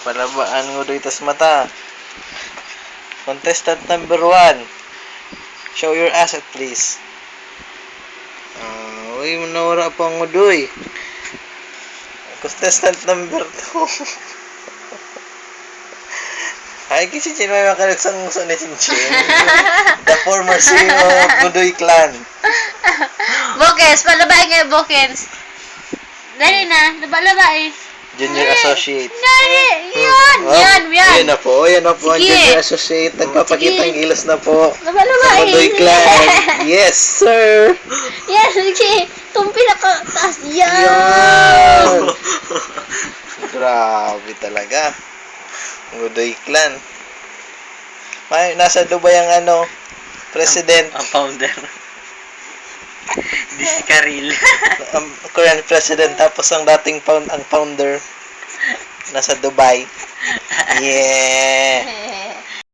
Palabaan mo doon itas mata. Contestant number 1. Show your asset, please. Uy, manawara pa ang udoy. Contestant number 2. Ay, kasi may makalagsang muso ni Chinchin. The former CEO of Gudoy Clan. Bokens, palabay ngayon, Bokens. Dali na, laba-laba eh. Junior Associate. Dali, yan. Yan na po. Yan na po ang Sige. Junior Associate. Nagpapakitang gilas na po. Laba-laba Sa eh. Gudoy Clan. Yes, sir. Yes, sige. Itong pinaka-taas. Yan. Yan. Grabe talaga. Gudoy Clan. Nasa Dubai ang president. Ang founder. Discaril. Ang Korean president, tapos ang dating founder nasa Dubai. Yeah.